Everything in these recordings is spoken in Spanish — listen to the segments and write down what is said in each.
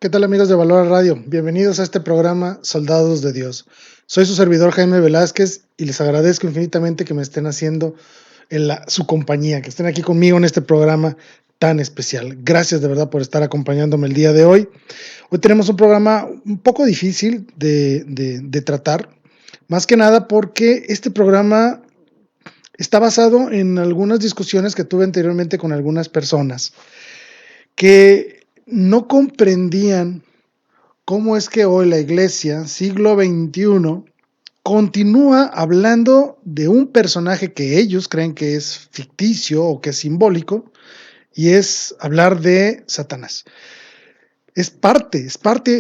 ¿Qué tal amigos de Valora Radio? Bienvenidos a este programa Soldados de Dios. Soy su servidor Jaime Velázquez y les agradezco infinitamente que me estén haciendo su compañía, que estén aquí conmigo en este programa tan especial. Gracias de verdad por estar acompañándome el día de hoy. Hoy tenemos un programa un poco difícil de tratar, más que nada porque este programa está basado en algunas discusiones que tuve anteriormente con algunas personas que no comprendían cómo es que hoy la iglesia, siglo XXI, continúa hablando de un personaje que ellos creen que es ficticio o que es simbólico, y es hablar de Satanás. Es parte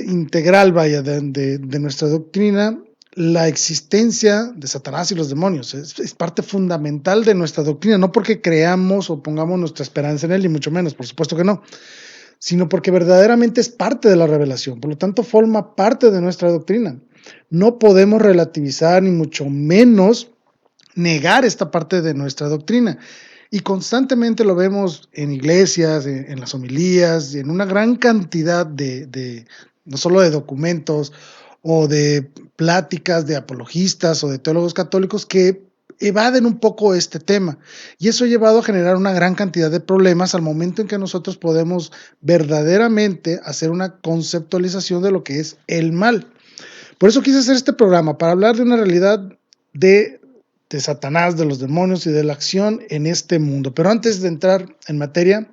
integral, vaya, de nuestra doctrina, la existencia de Satanás y los demonios. Es parte fundamental de nuestra doctrina, no porque creamos o pongamos nuestra esperanza en él, ni mucho menos, por supuesto que no, sino porque verdaderamente es parte de la revelación, por lo tanto forma parte de nuestra doctrina. No podemos relativizar ni mucho menos negar esta parte de nuestra doctrina. Y constantemente lo vemos en iglesias, en las homilías, en una gran cantidad no solo de documentos o de pláticas de apologistas o de teólogos católicos que evaden un poco este tema. Y eso ha llevado a generar una gran cantidad de problemas al momento en que nosotros podemos verdaderamente hacer una conceptualización de lo que es el mal. Por eso quise hacer este programa, para hablar de una realidad de Satanás, de los demonios y de la acción en este mundo. Pero antes de entrar en materia,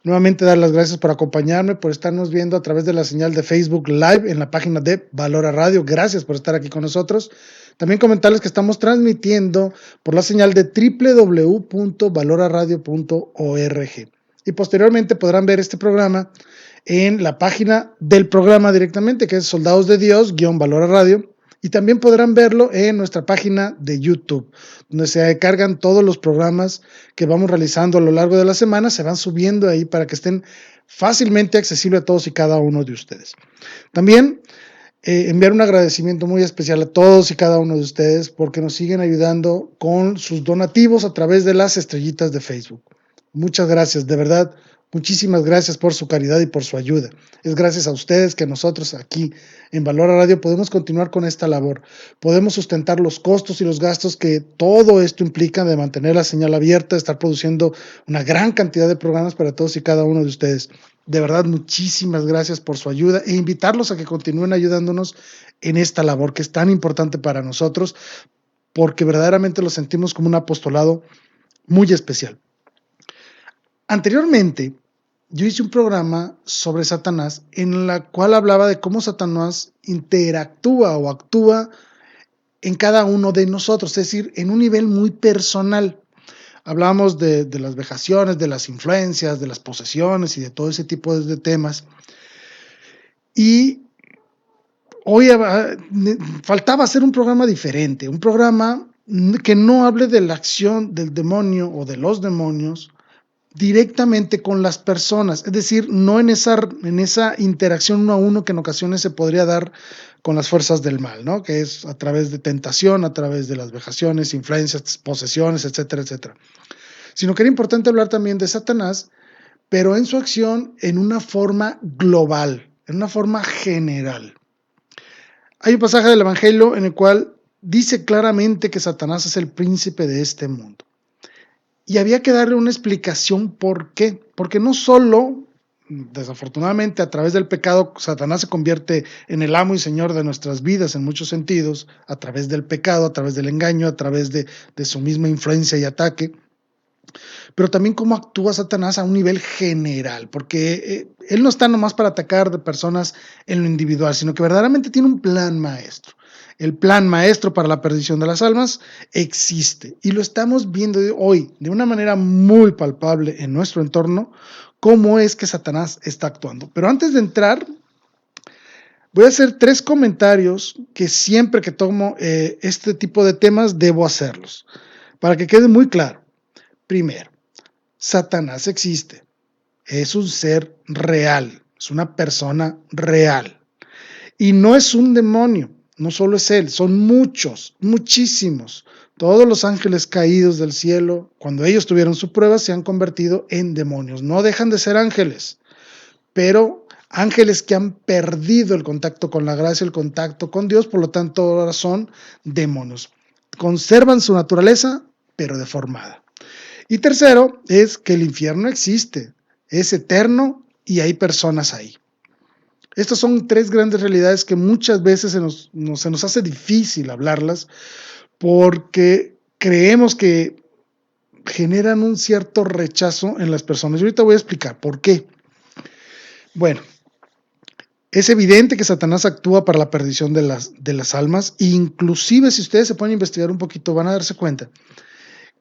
nuevamente dar las gracias por acompañarme, por estarnos viendo a través de la señal de Facebook Live en la página de Valora Radio. Gracias por estar aquí con nosotros. También comentarles que estamos transmitiendo por la señal de www.valoraradio.org. Y posteriormente podrán ver este programa en la página del programa directamente, que es Soldados de Dios-Valora Radio. Y también podrán verlo en nuestra página de YouTube, donde se cargan todos los programas que vamos realizando a lo largo de la semana, se van subiendo ahí para que estén fácilmente accesibles a todos y cada uno de ustedes. También enviar un agradecimiento muy especial a todos y cada uno de ustedes porque nos siguen ayudando con sus donativos a través de las estrellitas de Facebook. Muchas gracias, de verdad. Muchísimas gracias por su caridad y por su ayuda. Es gracias a ustedes que nosotros aquí en Valora Radio podemos continuar con esta labor. Podemos sustentar los costos y los gastos que todo esto implica de mantener la señal abierta, de estar produciendo una gran cantidad de programas para todos y cada uno de ustedes. De verdad, muchísimas gracias por su ayuda e invitarlos a que continúen ayudándonos en esta labor que es tan importante para nosotros, porque verdaderamente lo sentimos como un apostolado muy especial. Anteriormente, yo hice un programa sobre Satanás en la cual hablaba de cómo Satanás interactúa o actúa en cada uno de nosotros, es decir, en un nivel muy personal. Hablábamos de las vejaciones, de las influencias, de las posesiones y de todo ese tipo de temas. Y hoy faltaba hacer un programa diferente, un programa que no hable de la acción del demonio o de los demonios directamente con las personas, es decir, no en esa interacción uno a uno que en ocasiones se podría dar con las fuerzas del mal, ¿no? Que es a través de tentación, a través de las vejaciones, influencias, posesiones, etcétera, etcétera. Sino que era importante hablar también de Satanás, pero en su acción en una forma global, en una forma general. Hay un pasaje del Evangelio en el cual dice claramente que Satanás es el príncipe de este mundo. Y había que darle una explicación por qué. Porque no solo, desafortunadamente, a través del pecado, Satanás se convierte en el amo y señor de nuestras vidas en muchos sentidos, a través del pecado, a través del engaño, a través de su misma influencia y ataque, pero también cómo actúa Satanás a un nivel general, porque él no está nomás para atacar de personas en lo individual, sino que verdaderamente tiene un plan maestro. El plan maestro para la perdición de las almas existe y lo estamos viendo hoy de una manera muy palpable en nuestro entorno, cómo es que Satanás está actuando. Pero antes de entrar, voy a hacer 3 comentarios que siempre que tomo este tipo de temas debo hacerlos, para que quede muy claro. Primero, Satanás existe, es un ser real, es una persona real y no es un demonio, no solo es él, son muchos, muchísimos. Todos los ángeles caídos del cielo, cuando ellos tuvieron su prueba, se han convertido en demonios, no dejan de ser ángeles, pero ángeles que han perdido el contacto con la gracia, el contacto con Dios, por lo tanto ahora son demonios. Conservan su naturaleza, pero deformada. Y tercero es que el infierno existe, es eterno y hay personas ahí. Estas son tres grandes realidades que muchas veces se nos hace difícil hablarlas porque creemos que generan un cierto rechazo en las personas. Y ahorita voy a explicar por qué. Bueno, es evidente que Satanás actúa para la perdición de las almas, e inclusive si ustedes se ponen a investigar un poquito van a darse cuenta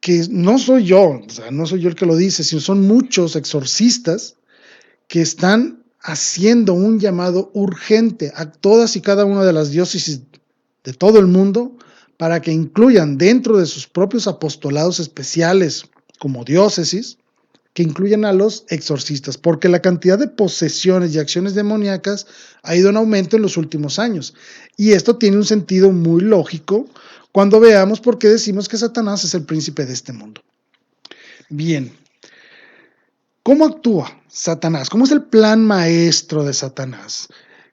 que no soy yo, o sea, no soy yo el que lo dice, sino son muchos exorcistas que están haciendo un llamado urgente a todas y cada una de las diócesis de todo el mundo para que incluyan dentro de sus propios apostolados especiales como diócesis, que incluyan a los exorcistas, porque la cantidad de posesiones y acciones demoníacas ha ido en aumento en los últimos años. Y esto tiene un sentido muy lógico cuando veamos por qué decimos que Satanás es el príncipe de este mundo. Bien, ¿cómo actúa Satanás? ¿Cómo es el plan maestro de Satanás?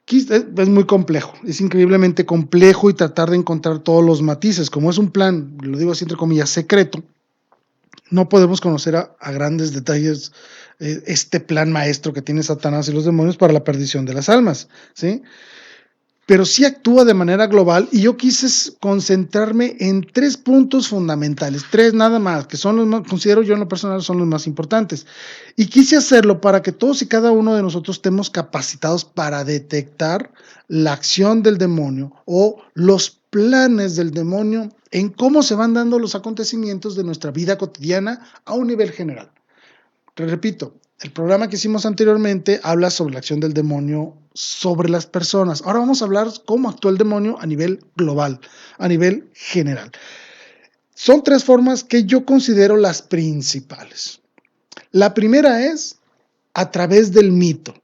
Es muy complejo, es increíblemente complejo y tratar de encontrar todos los matices. Como es un plan, lo digo así entre comillas, secreto, no podemos conocer a grandes detalles este plan maestro que tiene Satanás y los demonios para la perdición de las almas, ¿sí? Pero sí actúa de manera global y yo quise concentrarme en tres puntos fundamentales, tres nada más, que son los más, considero yo en lo personal, son los más importantes. Y quise hacerlo para que todos y cada uno de nosotros estemos capacitados para detectar la acción del demonio o los planes del demonio en cómo se van dando los acontecimientos de nuestra vida cotidiana a un nivel general. Repito, el programa que hicimos anteriormente habla sobre la acción del demonio sobre las personas. Ahora vamos a hablar cómo actúa el demonio a nivel global, a nivel general. Son tres formas que yo considero las principales. La primera es a través del mito.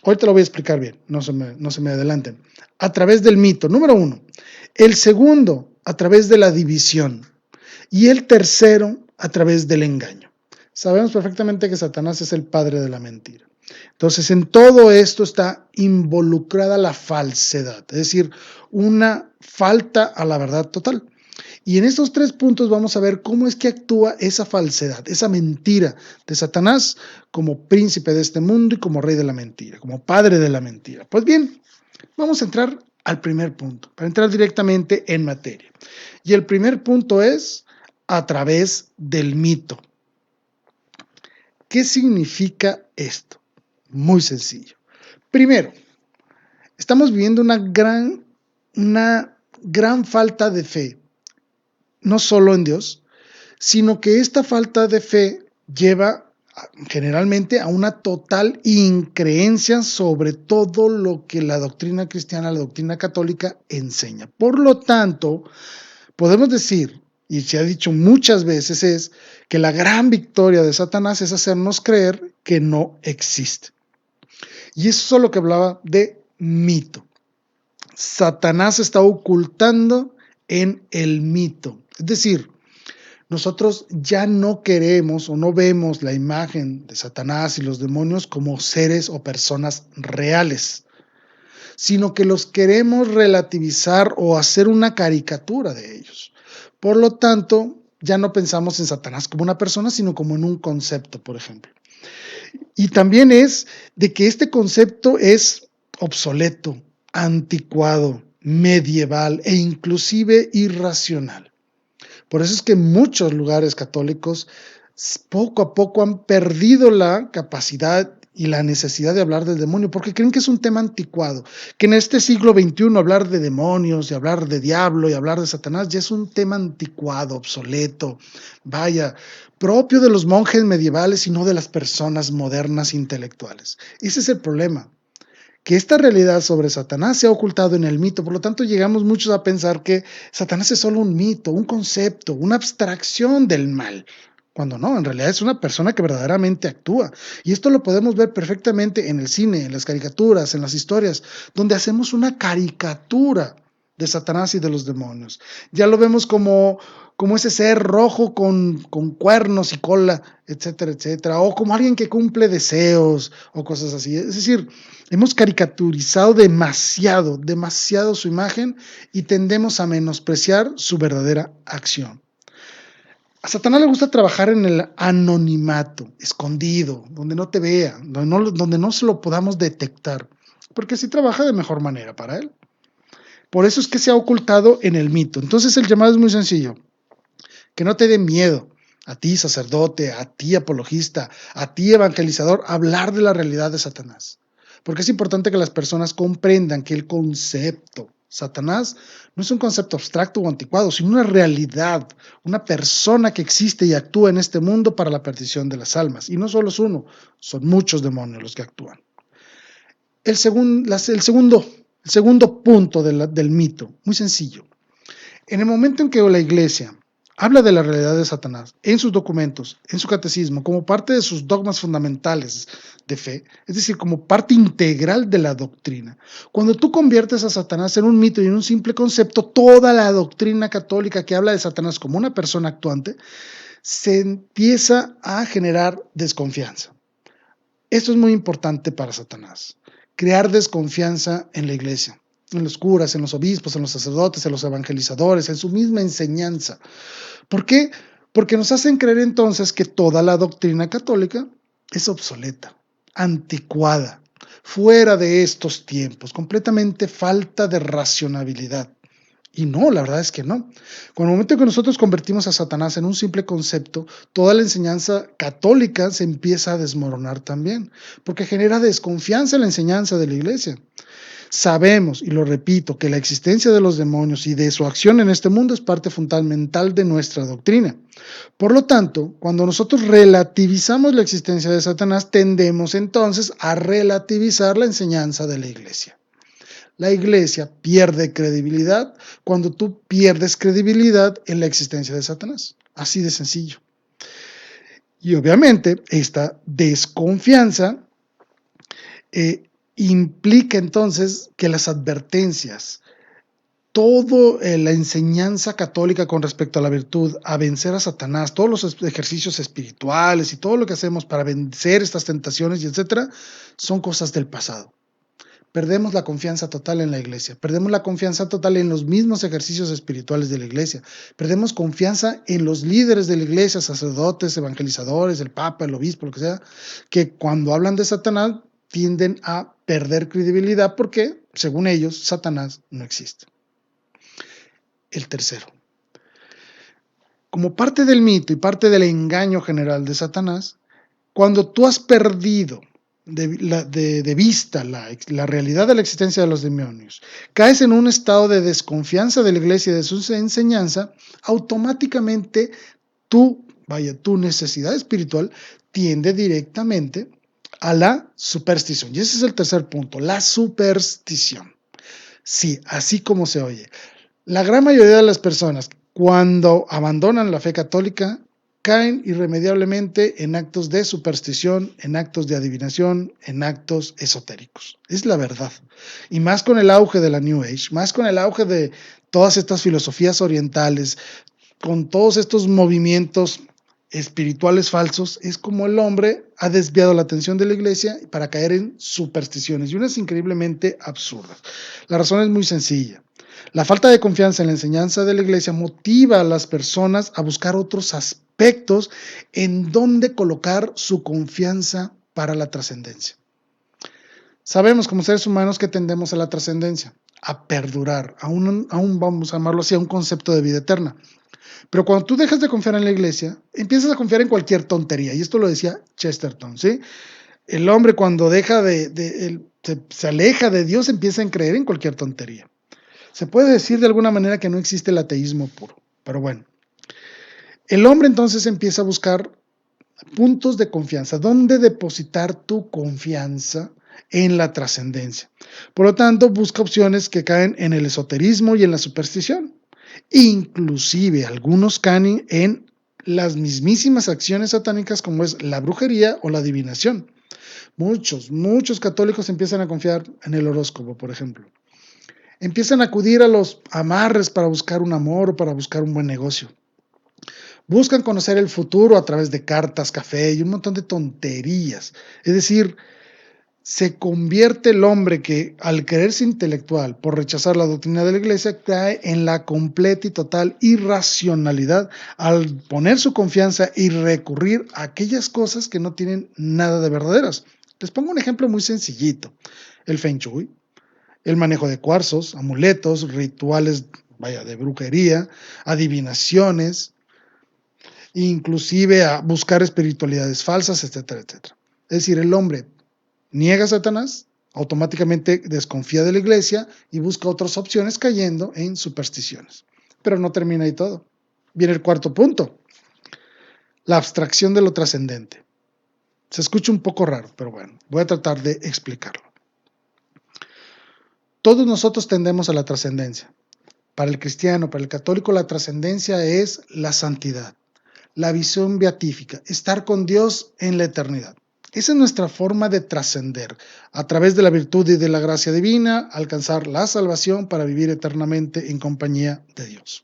Ahorita lo voy a explicar bien, no se me adelanten. A través del mito, número uno. El segundo, a través de la división. Y el tercero, a través del engaño. Sabemos perfectamente que Satanás es el padre de la mentira. Entonces, en todo esto está involucrada la falsedad, es decir, una falta a la verdad total. Y en estos tres puntos vamos a ver cómo es que actúa esa falsedad, esa mentira de Satanás como príncipe de este mundo y como rey de la mentira, como padre de la mentira. Pues bien, vamos a entrar al primer punto, para entrar directamente en materia. Y el primer punto es a través del mito. ¿Qué significa esto? Muy sencillo. Primero, estamos viviendo una gran falta de fe, no solo en Dios, sino que esta falta de fe lleva generalmente a una total increencia sobre todo lo que la doctrina cristiana, la doctrina católica enseña. Por lo tanto, podemos decir, y se ha dicho muchas veces, es que la gran victoria de Satanás es hacernos creer que no existe. Y eso es lo que hablaba de mito. Satanás está ocultando en el mito. Es decir, nosotros ya no queremos o no vemos la imagen de Satanás y los demonios como seres o personas reales, sino que los queremos relativizar o hacer una caricatura de ellos. Por lo tanto, ya no pensamos en Satanás como una persona, sino como en un concepto, por ejemplo. Y también es de que este concepto es obsoleto, anticuado, medieval e inclusive irracional. Por eso es que muchos lugares católicos poco a poco han perdido la capacidad y la necesidad de hablar del demonio, porque creen que es un tema anticuado, que en este siglo XXI hablar de demonios, y hablar de diablo, y hablar de Satanás, ya es un tema anticuado, obsoleto, vaya, propio de los monjes medievales y no de las personas modernas intelectuales. Ese es el problema, que esta realidad sobre Satanás se ha ocultado en el mito, por lo tanto llegamos muchos a pensar que Satanás es solo un mito, un concepto, una abstracción del mal, cuando no, en realidad es una persona que verdaderamente actúa. Y esto lo podemos ver perfectamente en el cine, en las caricaturas, en las historias, donde hacemos una caricatura de Satanás y de los demonios. Ya lo vemos como ese ser rojo con cuernos y cola, etcétera, etcétera, o como alguien que cumple deseos o cosas así. Es decir, hemos caricaturizado demasiado su imagen y tendemos a menospreciar su verdadera acción. A Satanás le gusta trabajar en el anonimato, escondido, donde no te vea, donde no se lo podamos detectar, porque así trabaja de mejor manera para él. Por eso es que se ha ocultado en el mito. Entonces el llamado es muy sencillo, que no te dé miedo a ti sacerdote, a ti apologista, a ti evangelizador, hablar de la realidad de Satanás. Porque es importante que las personas comprendan que el concepto Satanás no es un concepto abstracto o anticuado, sino una realidad, una persona que existe y actúa en este mundo para la perdición de las almas. Y no solo es uno, son muchos demonios los que actúan. El segundo punto del mito, muy sencillo. En el momento en que la iglesia habla de la realidad de Satanás en sus documentos, en su catecismo, como parte de sus dogmas fundamentales de fe, es decir, como parte integral de la doctrina, cuando tú conviertes a Satanás en un mito y en un simple concepto, toda la doctrina católica que habla de Satanás como una persona actuante, se empieza a generar desconfianza. Esto es muy importante para Satanás, crear desconfianza en la iglesia, en los curas, en los obispos, en los sacerdotes, en los evangelizadores, en su misma enseñanza. ¿Por qué? Porque nos hacen creer entonces que toda la doctrina católica es obsoleta, anticuada, fuera de estos tiempos, completamente falta de racionalidad. Y no, la verdad es que no. Con el momento que nosotros convertimos a Satanás en un simple concepto, toda la enseñanza católica se empieza a desmoronar también, porque genera desconfianza en la enseñanza de la iglesia. Sabemos, y lo repito, que la existencia de los demonios y de su acción en este mundo es parte fundamental de nuestra doctrina. Por lo tanto, cuando nosotros relativizamos la existencia de Satanás, tendemos entonces a relativizar la enseñanza de la iglesia. La iglesia pierde credibilidad cuando tú pierdes credibilidad en la existencia de Satanás. Así de sencillo. Y obviamente esta desconfianza implica entonces que las advertencias, toda la enseñanza católica con respecto a la virtud, a vencer a Satanás, todos los ejercicios espirituales y todo lo que hacemos para vencer estas tentaciones y etcétera, son cosas del pasado. Perdemos la confianza total en la iglesia, perdemos la confianza total en los mismos ejercicios espirituales de la iglesia, perdemos confianza en los líderes de la iglesia, sacerdotes, evangelizadores, el papa, el obispo, lo que sea, que cuando hablan de Satanás tienden a perder credibilidad porque, según ellos, Satanás no existe. El tercero, como parte del mito y parte del engaño general de Satanás, cuando tú has perdido de vista la realidad de la existencia de los demonios, caes en un estado de desconfianza de la iglesia y de su enseñanza, automáticamente tu necesidad espiritual tiende directamente a la superstición. Y ese es el tercer punto, la superstición. Sí, así como se oye. La gran mayoría de las personas, cuando abandonan la fe católica, caen irremediablemente en actos de superstición, en actos de adivinación, en actos esotéricos. Es la verdad. Y más con el auge de la New Age, más con el auge de todas estas filosofías orientales, con todos estos movimientos espirituales falsos, es como el hombre ha desviado la atención de la iglesia para caer en supersticiones, y unas increíblemente absurdas. La razón es muy sencilla. La falta de confianza en la enseñanza de la iglesia motiva a las personas a buscar otros aspectos en donde colocar su confianza para la trascendencia. Sabemos como seres humanos que tendemos a la trascendencia, a perdurar, aún vamos a llamarlo así, a un concepto de vida eterna. Pero cuando tú dejas de confiar en la iglesia, empiezas a confiar en cualquier tontería. Y esto lo decía Chesterton, ¿sí? El hombre cuando se aleja de Dios empieza a creer en cualquier tontería. Se puede decir de alguna manera que no existe el ateísmo puro, pero bueno. El hombre entonces empieza a buscar puntos de confianza, dónde depositar tu confianza en la trascendencia. Por lo tanto, busca opciones que caen en el esoterismo y en la superstición. Inclusive algunos caen en las mismísimas acciones satánicas como es la brujería o la adivinación. Muchos católicos empiezan a confiar en el horóscopo, por ejemplo. Empiezan a acudir a los amarres para buscar un amor o para buscar un buen negocio. Buscan conocer el futuro a través de cartas, café y un montón de tonterías. Es decir, se convierte el hombre que, al creerse intelectual por rechazar la doctrina de la iglesia, cae en la completa y total irracionalidad al poner su confianza y recurrir a aquellas cosas que no tienen nada de verdaderas. Les pongo un ejemplo muy sencillito: el Feng Shui, el manejo de cuarzos, amuletos, rituales, de brujería, adivinaciones, inclusive a buscar espiritualidades falsas, etcétera, etcétera. Es decir, el hombre niega a Satanás, automáticamente desconfía de la iglesia y busca otras opciones cayendo en supersticiones. Pero no termina ahí todo. Viene el cuarto punto: la abstracción de lo trascendente. Se escucha un poco raro, pero bueno, voy a tratar de explicarlo. Todos nosotros tendemos a la trascendencia. Para el cristiano, para el católico, la trascendencia es la santidad, la visión beatífica, estar con Dios en la eternidad. Esa es nuestra forma de trascender, a través de la virtud y de la gracia divina, alcanzar la salvación para vivir eternamente en compañía de Dios.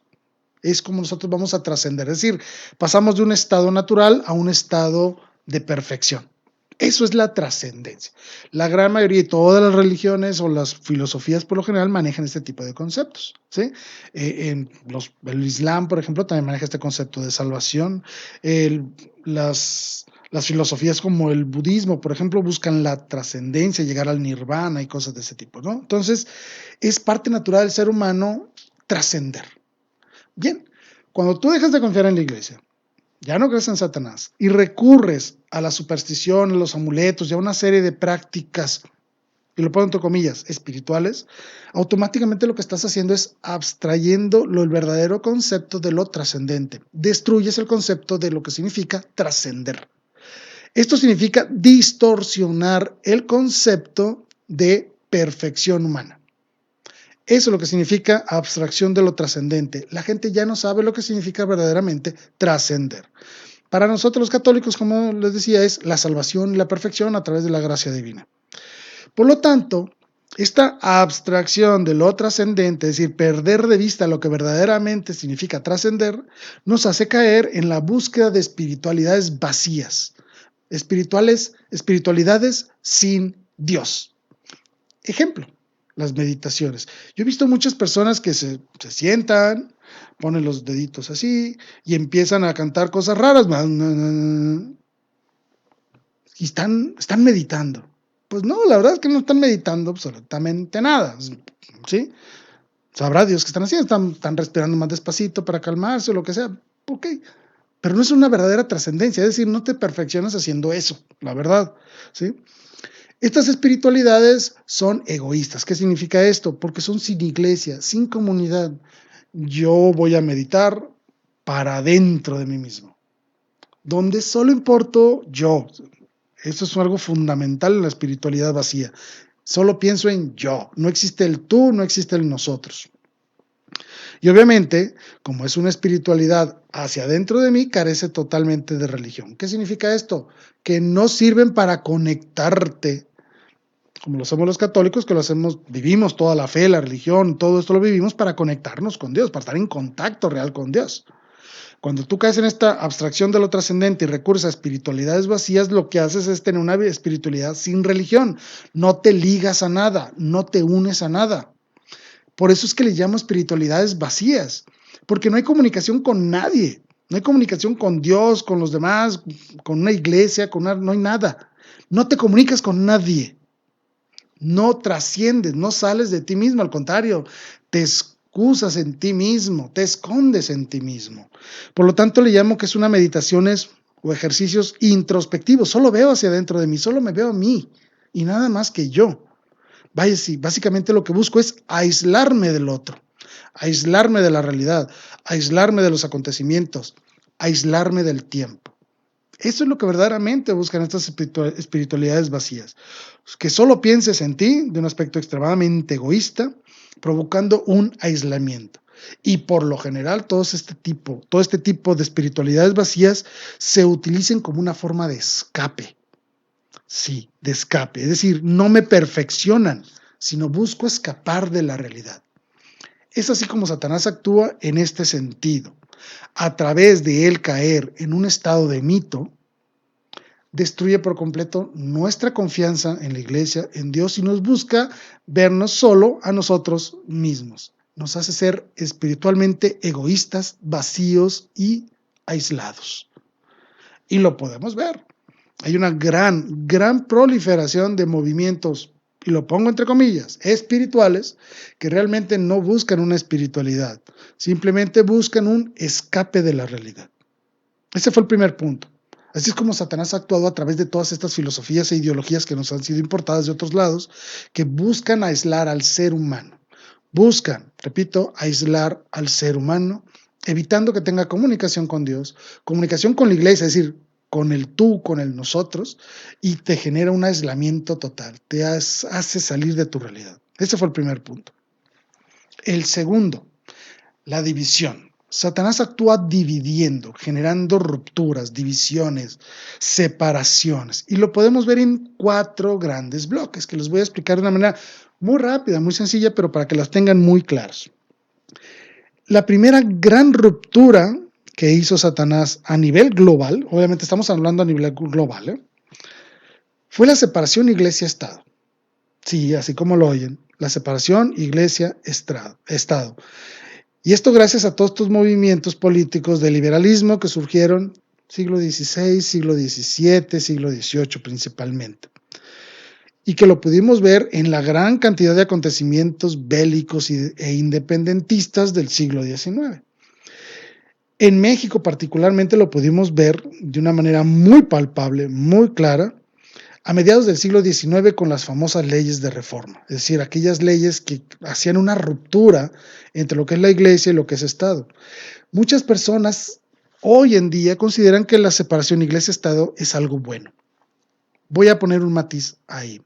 Es como nosotros vamos a trascender, es decir, pasamos de un estado natural a un estado de perfección. Eso es la trascendencia. La gran mayoría de todas las religiones o las filosofías por lo general manejan este tipo de conceptos, ¿sí? El Islam, por ejemplo, también maneja este concepto de salvación. Las filosofías como el budismo, por ejemplo, buscan la trascendencia, llegar al nirvana y cosas de ese tipo, ¿no? Entonces, es parte natural del ser humano trascender. Bien, cuando tú dejas de confiar en la iglesia, ya no crees en Satanás y recurres a la superstición, a los amuletos y a una serie de prácticas, y lo pongo entre comillas, espirituales, automáticamente lo que estás haciendo es abstrayendo el verdadero concepto de lo trascendente. Destruyes el concepto de lo que significa trascender. Esto significa distorsionar el concepto de perfección humana. Eso es lo que significa abstracción de lo trascendente. La gente ya no sabe lo que significa verdaderamente trascender. Para nosotros los católicos, como les decía, es la salvación y la perfección a través de la gracia divina. Por lo tanto, esta abstracción de lo trascendente, es decir, perder de vista lo que verdaderamente significa trascender, nos hace caer en la búsqueda de espiritualidades vacías, espiritualidades sin Dios. Ejemplo: las meditaciones. Yo he visto muchas personas que se sientan, ponen los deditos así y empiezan a cantar cosas raras y están meditando. Pues no, la verdad es que no están meditando absolutamente nada, ¿sí? Sabrá Dios qué están haciendo, están respirando más despacito para calmarse o lo que sea, ok, pero no es una verdadera trascendencia, es decir, no te perfeccionas haciendo eso, la verdad, ¿sí? Estas espiritualidades son egoístas. ¿Qué significa esto? Porque son sin iglesia, sin comunidad. Yo voy a meditar para dentro de mí mismo, donde solo importo yo. Eso es algo fundamental en la espiritualidad vacía. Solo pienso en yo. No existe el tú, no existe el nosotros. Y obviamente, como es una espiritualidad hacia adentro de mí, carece totalmente de religión. ¿Qué significa esto? Que no sirven para conectarte, como lo hacemos los católicos, que vivimos toda la fe, la religión, todo esto lo vivimos para conectarnos con Dios, para estar en contacto real con Dios. Cuando tú caes en esta abstracción de lo trascendente y recurres a espiritualidades vacías, lo que haces es tener una espiritualidad sin religión. No te ligas a nada, no te unes a nada. Por eso es que le llamo espiritualidades vacías, porque no hay comunicación con nadie, no hay comunicación con Dios, con los demás, con una iglesia, no hay nada. No te comunicas con nadie. No trasciendes, no sales de ti mismo, al contrario, te excusas en ti mismo, te escondes en ti mismo. Por lo tanto, le llamo que es una meditaciones o ejercicios introspectivos. Solo veo hacia adentro de mí, solo me veo a mí y nada más que yo. Vaya, sí, básicamente lo que busco es aislarme del otro, aislarme de la realidad, aislarme de los acontecimientos, aislarme del tiempo. Eso es lo que verdaderamente buscan estas espiritualidades vacías. Que solo pienses en ti de un aspecto extremadamente egoísta, provocando un aislamiento. Y por lo general, todo este tipo de espiritualidades vacías se utilizan como una forma de escape. Sí, de escape. Es decir, no me perfeccionan, sino busco escapar de la realidad. Es así como Satanás actúa en este sentido. A través de él caer en un estado de mito, destruye por completo nuestra confianza en la iglesia, en Dios, y nos busca vernos solo a nosotros mismos. Nos hace ser espiritualmente egoístas, vacíos y aislados. Y lo podemos ver. Hay una gran proliferación de movimientos, y lo pongo entre comillas, espirituales, que realmente no buscan una espiritualidad, simplemente buscan un escape de la realidad. Ese fue el primer punto. Así es como Satanás ha actuado a través de todas estas filosofías e ideologías que nos han sido importadas de otros lados, que buscan aislar al ser humano. Buscan, repito, aislar al ser humano, evitando que tenga comunicación con Dios, comunicación con la iglesia, es decir, con el tú, con el nosotros, y te genera un aislamiento total, te hace salir de tu realidad. Ese fue el primer punto. El segundo, la división. Satanás actúa dividiendo, generando rupturas, divisiones, separaciones. Y lo podemos ver en 4 grandes bloques, que los voy a explicar de una manera muy rápida, muy sencilla, pero para que las tengan muy claras. La primera gran ruptura que hizo Satanás a nivel global, obviamente estamos hablando a nivel global, fue la separación iglesia-estado. Sí, así como lo oyen, la separación iglesia-estado. Y esto gracias a todos estos movimientos políticos de liberalismo que surgieron siglo XVI, siglo XVII, siglo XVIII principalmente. Y que lo pudimos ver en la gran cantidad de acontecimientos bélicos e independentistas del siglo XIX. En México particularmente lo pudimos ver de una manera muy palpable, muy clara, a mediados del siglo XIX con las famosas leyes de reforma, es decir, aquellas leyes que hacían una ruptura entre lo que es la iglesia y lo que es Estado. Muchas personas hoy en día consideran que la separación iglesia-Estado es algo bueno. Voy a poner un matiz ahí.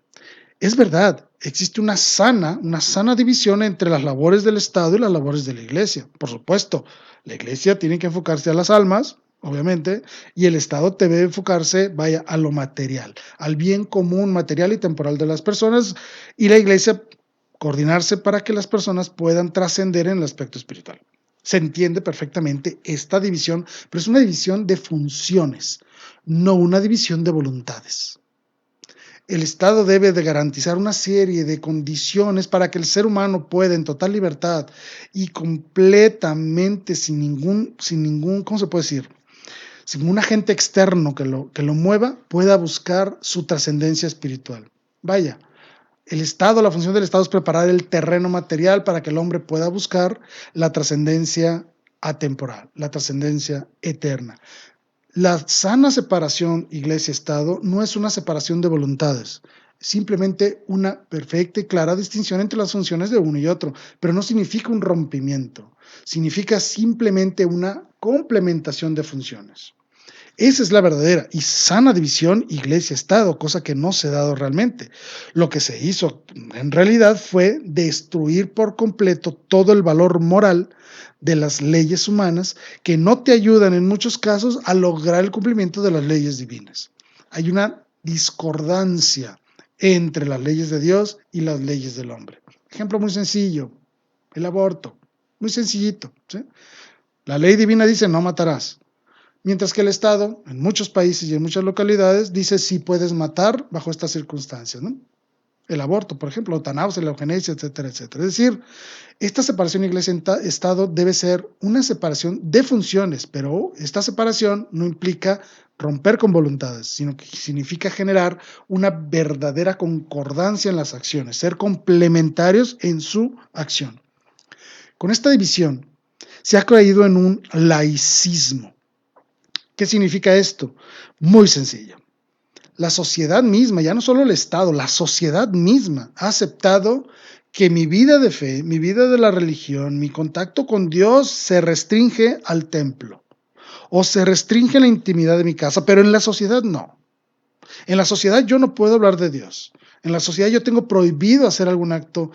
Es verdad, existe una sana división entre las labores del Estado y las labores de la iglesia. Por supuesto, la iglesia tiene que enfocarse a las almas, obviamente, y el Estado debe enfocarse, a lo material, al bien común material y temporal de las personas, y la iglesia coordinarse para que las personas puedan trascender en el aspecto espiritual. Se entiende perfectamente esta división, pero es una división de funciones, no una división de voluntades. El Estado debe de garantizar una serie de condiciones para que el ser humano pueda en total libertad y completamente sin ningún, ¿cómo se puede decir? Sin un agente externo que lo mueva, pueda buscar su trascendencia espiritual. Vaya, la función del Estado es preparar el terreno material para que el hombre pueda buscar la trascendencia atemporal, la trascendencia eterna. La sana separación iglesia-estado no es una separación de voluntades, simplemente una perfecta y clara distinción entre las funciones de uno y otro, pero no significa un rompimiento, significa simplemente una complementación de funciones. Esa es la verdadera y sana división iglesia-estado, cosa que no se ha dado realmente. Lo que se hizo en realidad fue destruir por completo todo el valor moral de las leyes humanas que no te ayudan en muchos casos a lograr el cumplimiento de las leyes divinas. Hay una discordancia entre las leyes de Dios y las leyes del hombre. Ejemplo muy sencillo, el aborto, muy sencillito, ¿sí? La ley divina dice no matarás. Mientras que el Estado, en muchos países y en muchas localidades, dice si puedes matar bajo estas circunstancias, ¿no? El aborto, por ejemplo, la eutanasia, la eugenesia, etcétera, etcétera. Es decir, esta separación iglesia-estado debe ser una separación de funciones, pero esta separación no implica romper con voluntades, sino que significa generar una verdadera concordancia en las acciones, ser complementarios en su acción. Con esta división se ha caído en un laicismo. ¿Qué significa esto? Muy sencillo. La sociedad misma, ya no solo el Estado, la sociedad misma ha aceptado que mi vida de fe, mi vida de la religión, mi contacto con Dios se restringe al templo o se restringe a la intimidad de mi casa, pero en la sociedad no. En la sociedad yo no puedo hablar de Dios. En la sociedad yo tengo prohibido hacer algún acto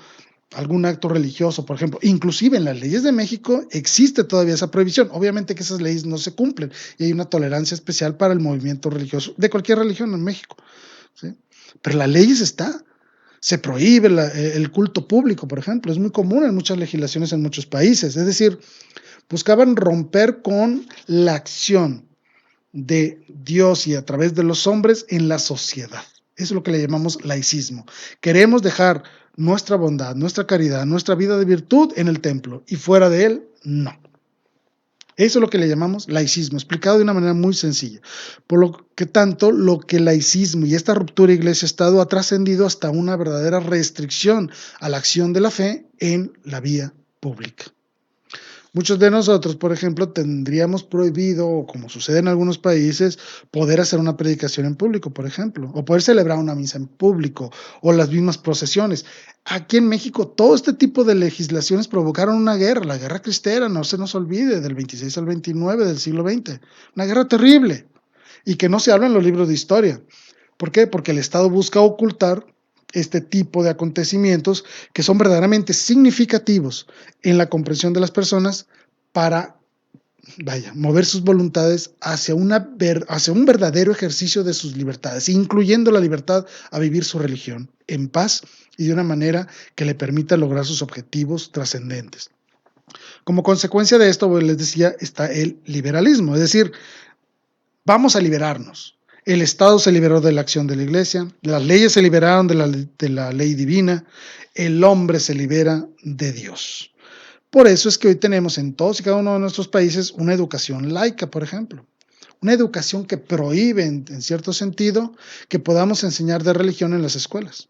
religioso, por ejemplo. Inclusive en las leyes de México existe todavía esa prohibición. Obviamente que esas leyes no se cumplen y hay una tolerancia especial para el movimiento religioso de cualquier religión en México, ¿sí? Pero las leyes está. Se prohíbe el culto público, por ejemplo, es muy común en muchas legislaciones en muchos países, es decir, buscaban romper con la acción de Dios y a través de los hombres en la sociedad. Eso es lo que le llamamos laicismo. Queremos dejar nuestra bondad, nuestra caridad, nuestra vida de virtud en el templo y fuera de él, no. Eso es lo que le llamamos laicismo, explicado de una manera muy sencilla. Por lo que tanto, lo que el laicismo y esta ruptura iglesia-estado ha trascendido hasta una verdadera restricción a la acción de la fe en la vía pública. Muchos de nosotros, por ejemplo, tendríamos prohibido, o como sucede en algunos países, poder hacer una predicación en público, por ejemplo, o poder celebrar una misa en público, o las mismas procesiones. Aquí en México, todo este tipo de legislaciones provocaron una guerra, la guerra cristera, no se nos olvide, del 26 al 29 del siglo XX. Una guerra terrible, y que no se habla en los libros de historia. ¿Por qué? Porque el Estado busca ocultar este tipo de acontecimientos que son verdaderamente significativos en la comprensión de las personas para, mover sus voluntades hacia un verdadero ejercicio de sus libertades, incluyendo la libertad a vivir su religión en paz y de una manera que le permita lograr sus objetivos trascendentes. Como consecuencia de esto, pues les decía, está el liberalismo, es decir, vamos a liberarnos. El Estado se liberó de la acción de la Iglesia, las leyes se liberaron de la ley divina, el hombre se libera de Dios. Por eso es que hoy tenemos en todos y cada uno de nuestros países una educación laica, por ejemplo. Una educación que prohíbe, en cierto sentido, que podamos enseñar de religión en las escuelas.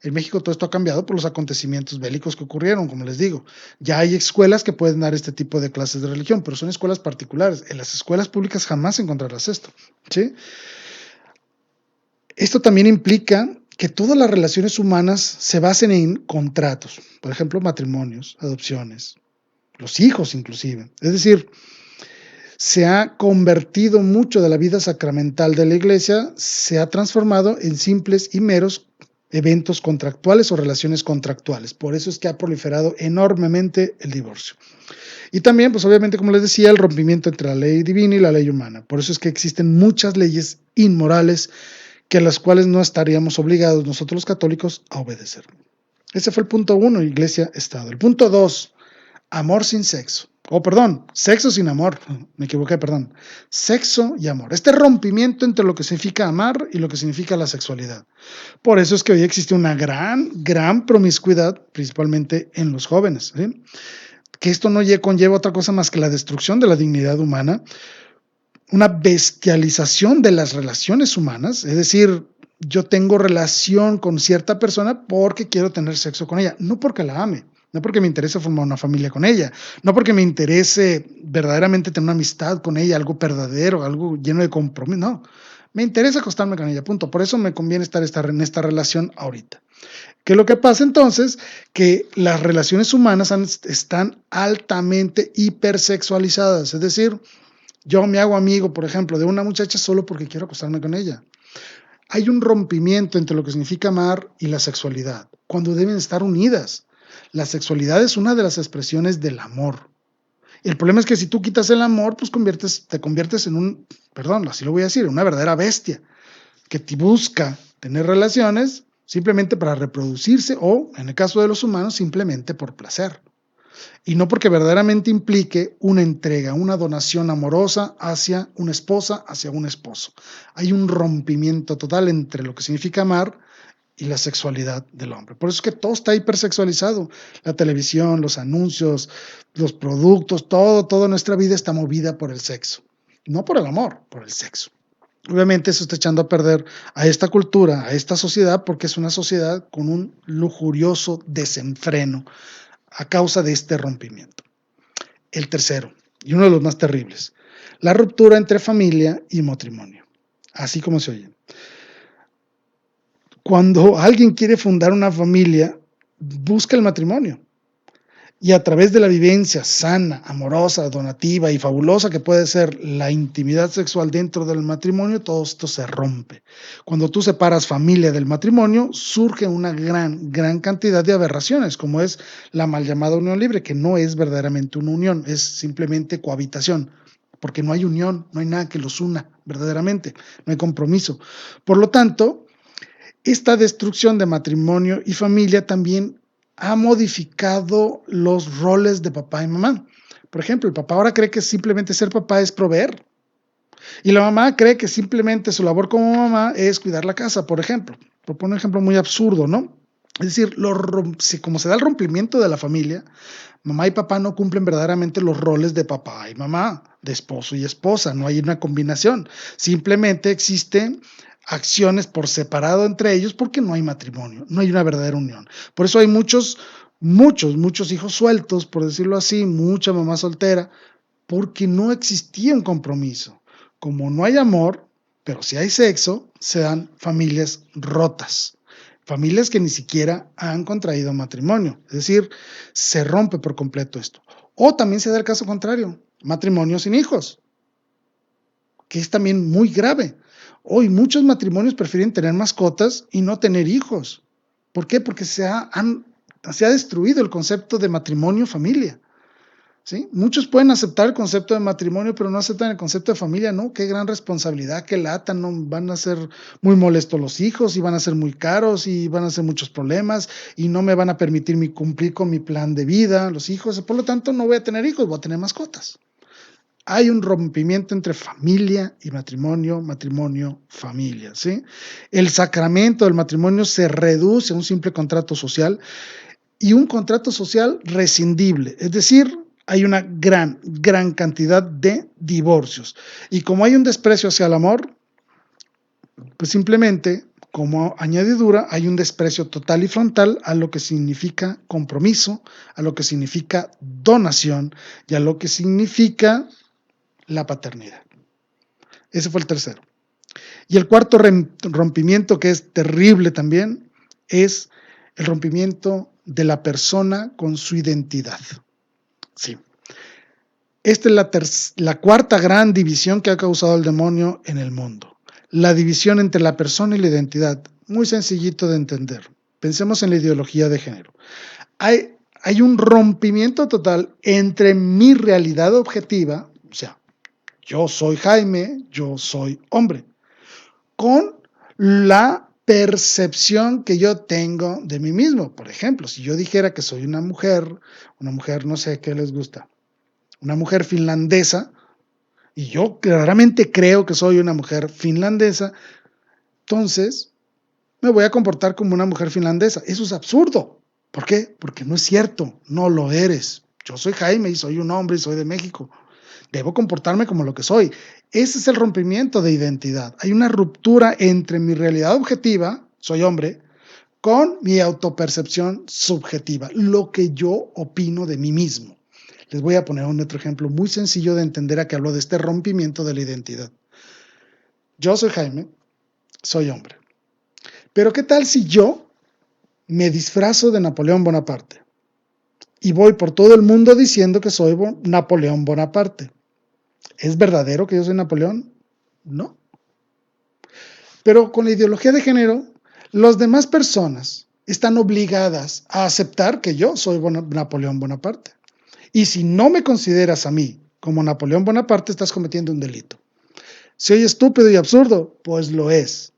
En México todo esto ha cambiado por los acontecimientos bélicos que ocurrieron, como les digo. Ya hay escuelas que pueden dar este tipo de clases de religión, pero son escuelas particulares. En las escuelas públicas jamás encontrarás esto, ¿sí? Esto también implica que todas las relaciones humanas se basen en contratos, por ejemplo, matrimonios, adopciones, los hijos inclusive. Es decir, se ha convertido mucho de la vida sacramental de la iglesia, se ha transformado en simples y meros eventos contractuales o relaciones contractuales. Por eso es que ha proliferado enormemente el divorcio. Y también, pues obviamente, como les decía, el rompimiento entre la ley divina y la ley humana. Por eso es que existen muchas leyes inmorales que a las cuales no estaríamos obligados nosotros los católicos a obedecer. Ese fue el punto 1, iglesia-estado. El punto 2, amor sin sexo. Perdón, sexo sin amor. Me equivoqué, perdón. Sexo y amor. Este rompimiento entre lo que significa amar y lo que significa la sexualidad. Por eso es que hoy existe una gran promiscuidad, principalmente en los jóvenes. ¿Sí? Que esto no conlleva otra cosa más que la destrucción de la dignidad humana, una bestialización de las relaciones humanas, es decir, yo tengo relación con cierta persona porque quiero tener sexo con ella, no porque la ame, no porque me interese formar una familia con ella, no porque me interese verdaderamente tener una amistad con ella, algo verdadero, algo lleno de compromiso, no, me interesa acostarme con ella, punto. Por eso me conviene estar en esta relación ahorita. ¿Qué es lo que pasa entonces? Que las relaciones humanas están altamente hipersexualizadas, es decir, yo me hago amigo, por ejemplo, de una muchacha solo porque quiero acostarme con ella. Hay un rompimiento entre lo que significa amar y la sexualidad, cuando deben estar unidas. La sexualidad es una de las expresiones del amor. El problema es que si tú quitas el amor, pues te conviertes en así lo voy a decir, una verdadera bestia, que te busca tener relaciones simplemente para reproducirse o, en el caso de los humanos, simplemente por placer. Y no porque verdaderamente implique una entrega, una donación amorosa hacia una esposa, hacia un esposo. Hay un rompimiento total entre lo que significa amar y la sexualidad del hombre. Por eso es que todo está hipersexualizado. La televisión, los anuncios, los productos, toda nuestra vida está movida por el sexo. No por el amor, por el sexo. Obviamente eso está echando a perder a esta cultura, a esta sociedad, porque es una sociedad con un lujurioso desenfreno a causa de este rompimiento. El tercero, y uno de los más terribles, la ruptura entre familia y matrimonio, así como se oye. Cuando alguien quiere fundar una familia, busca el matrimonio. Y a través de la vivencia sana, amorosa, donativa y fabulosa que puede ser la intimidad sexual dentro del matrimonio, todo esto se rompe. Cuando tú separas familia del matrimonio, surge una gran cantidad de aberraciones, como es la mal llamada unión libre, que no es verdaderamente una unión, es simplemente cohabitación, porque no hay unión, no hay nada que los una verdaderamente, no hay compromiso. Por lo tanto, Esta destrucción de matrimonio y familia también ha modificado los roles de papá y mamá. Por ejemplo, el papá ahora cree que simplemente ser papá es proveer. Y la mamá cree que simplemente su labor como mamá es cuidar la casa, por ejemplo. Por poner un ejemplo muy absurdo, ¿no? Es decir, como se da el rompimiento de la familia, mamá y papá no cumplen verdaderamente los roles de papá y mamá, de esposo y esposa, no hay una combinación. Simplemente existen acciones por separado entre ellos porque no hay matrimonio, no hay una verdadera unión. Por eso hay muchos hijos sueltos, por decirlo así, mucha mamá soltera, porque no existía un compromiso. Como no hay amor, pero si hay sexo, se dan familias rotas. Familias que ni siquiera han contraído matrimonio. Es decir, se rompe por completo esto. O también se da el caso contrario, matrimonio sin hijos, que es también muy grave. Hoy muchos matrimonios prefieren tener mascotas y no tener hijos. ¿Por qué? Porque se ha destruido el concepto de matrimonio-familia. ¿Sí? Muchos pueden aceptar el concepto de matrimonio, pero no aceptan el concepto de familia, ¿no? Qué gran responsabilidad, qué lata, ¿no? Van a ser muy molestos los hijos y van a ser muy caros y van a ser muchos problemas y no me van a permitir cumplir con mi plan de vida, los hijos, por lo tanto no voy a tener hijos, voy a tener mascotas. Hay un rompimiento entre familia y matrimonio, matrimonio, familia, ¿sí? El sacramento del matrimonio se reduce a un simple contrato social y un contrato social rescindible, es decir, hay una gran cantidad de divorcios. Y como hay un desprecio hacia el amor, pues simplemente, como añadidura, hay un desprecio total y frontal a lo que significa compromiso, a lo que significa donación y a lo que significa la paternidad. Ese fue el tercero. Y el cuarto rompimiento, que es terrible también, es el rompimiento de la persona con su identidad. Sí. Esta es la cuarta gran división que ha causado el demonio en el mundo. La división entre la persona y la identidad. Muy sencillito de entender. Pensemos en la ideología de género. Hay un rompimiento total entre mi realidad objetiva, o sea, yo soy Jaime, yo soy hombre, con la percepción que yo tengo de mí mismo. Por ejemplo, si yo dijera que soy una mujer no sé qué les gusta, una mujer finlandesa, y yo claramente creo que soy una mujer finlandesa, entonces me voy a comportar como una mujer finlandesa. Eso es absurdo. ¿Por qué? Porque no es cierto, no lo eres. Yo soy Jaime y soy un hombre y soy de México. Debo comportarme como lo que soy. Ese es el rompimiento de identidad. Hay una ruptura entre mi realidad objetiva, soy hombre, con mi autopercepción subjetiva, lo que yo opino de mí mismo. Les voy a poner un otro ejemplo muy sencillo de entender a qué hablo de este rompimiento de la identidad. Yo soy Jaime, soy hombre. Pero ¿qué tal si yo me disfrazo de Napoleón Bonaparte y voy por todo el mundo diciendo que soy Napoleón Bonaparte? ¿Es verdadero que yo soy Napoleón? No. Pero con la ideología de género, las demás personas están obligadas a aceptar que yo soy Napoleón Bonaparte. Y si no me consideras a mí como Napoleón Bonaparte, estás cometiendo un delito. Si oye estúpido y absurdo, pues lo es.